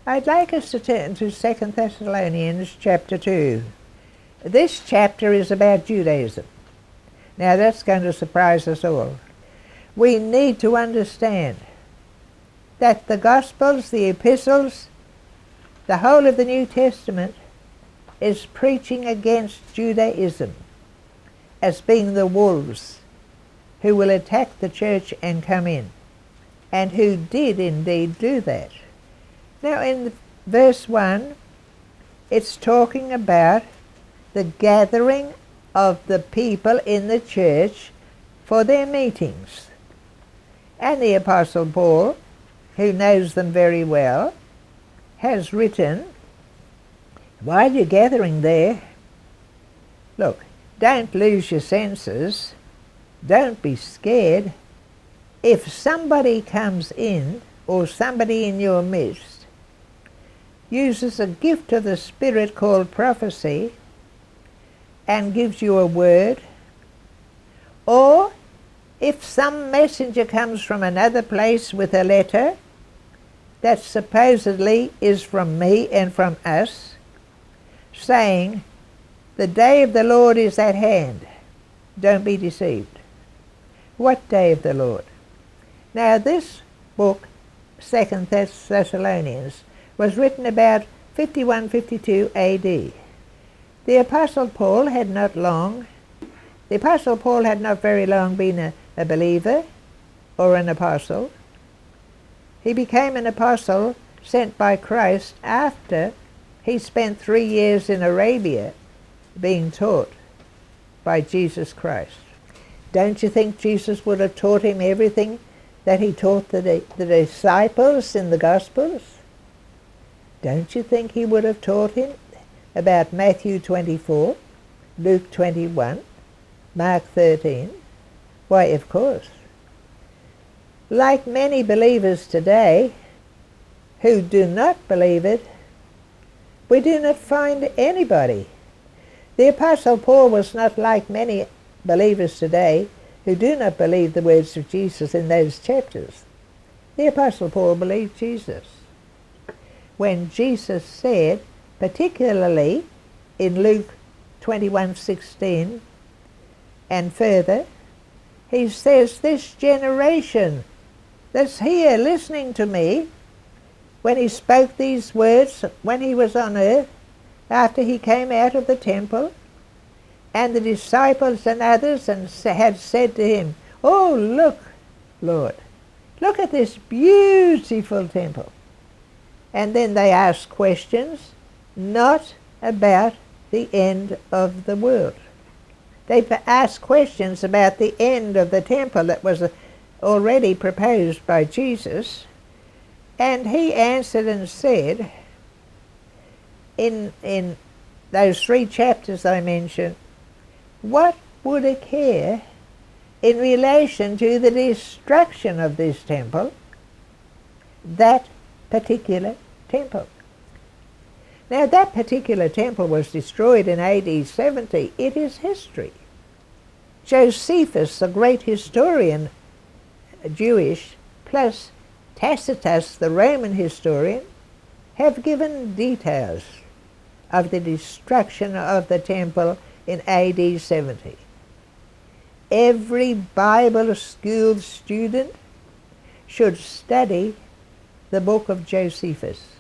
I'd like us to turn to 2 Thessalonians chapter 2. This chapter is about Judaism. Now that's going to surprise us all. We need to understand that the Gospels, the epistles, the whole of the New Testament is preaching against Judaism as being the wolves who will attack the church and come in, and who did indeed do that. Now in verse 1, it's talking about the gathering of the people in the church for their meetings. And the Apostle Paul, who knows them very well, has written, while you're gathering there, look, don't lose your senses, don't be scared. If somebody comes in, or somebody in your midst, uses a gift of the Spirit called prophecy, and gives you a word, or if some messenger comes from another place with a letter that supposedly is from me and from us, saying, the day of the Lord is at hand, don't be deceived. What day of the Lord? Now this book, 2 Thessalonians, was written about 51-52 AD. The Apostle Paul had not very long been a believer or an apostle. He became an apostle sent by Christ after he spent 3 years in Arabia being taught by Jesus Christ. Don't you think Jesus would have taught him everything that he taught the disciples in the Gospels? Don't you think he would have taught him about Matthew 24, Luke 21, Mark 13? Why, of course. Like many believers today who do not believe it, we do not find anybody. The Apostle Paul was not like many believers today who do not believe the words of Jesus in those chapters. The Apostle Paul believed Jesus. When Jesus said, particularly in Luke 21:16 and further, he says, this generation that's here listening to me, when he spoke these words when he was on earth, after he came out of the temple, and the disciples and others had said to him, oh, look, Lord, look at this beautiful temple. And then they asked questions, not about the end of the world. They asked questions about the end of the temple that was already proposed by Jesus, and he answered and said, in those 3 chapters I mentioned, what would occur in relation to the destruction of this temple, that particular temple? Now that particular temple was destroyed in AD 70. It is history. Josephus, the great historian, Jewish, plus Tacitus, the Roman historian, have given details of the destruction of the temple in AD 70. Every Bible school student should study the book of Josephus.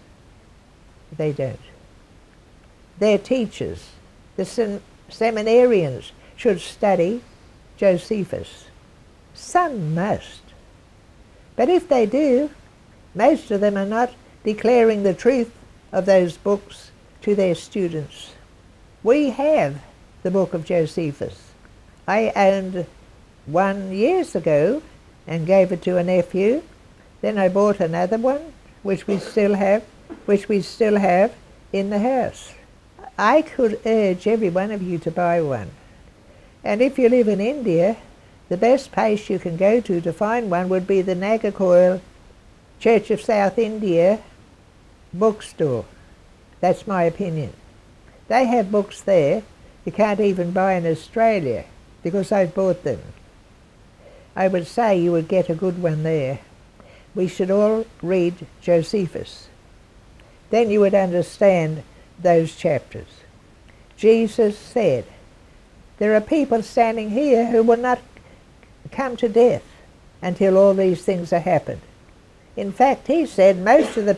They don't. Their teachers, the seminarians, should study Josephus. Some must. But if they do, most of them are not declaring the truth of those books to their students. We have the book of Josephus. I owned one years ago and gave it to a nephew. Then I bought another one, which we still have in the house. I could urge every one of you to buy one. And if you live in India, the best place you can go to find one would be the Nagarcoil Church of South India bookstore. That's my opinion. They have books there you can't even buy in Australia because I've bought them. I would say you would get a good one there. We should all read Josephus. then you would understand those chapters. Jesus said, there are people standing here who will not come to death until all these things are happened. In fact, he said most of the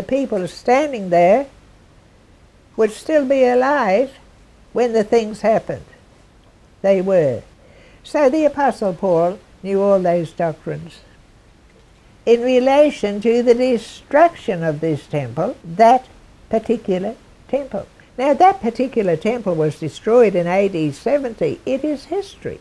people standing there would still be alive when the things happened. They were. So the Apostle Paul knew all those doctrines. In relation to the destruction of this temple, that particular temple. Now that particular temple was destroyed in AD 70. It is history.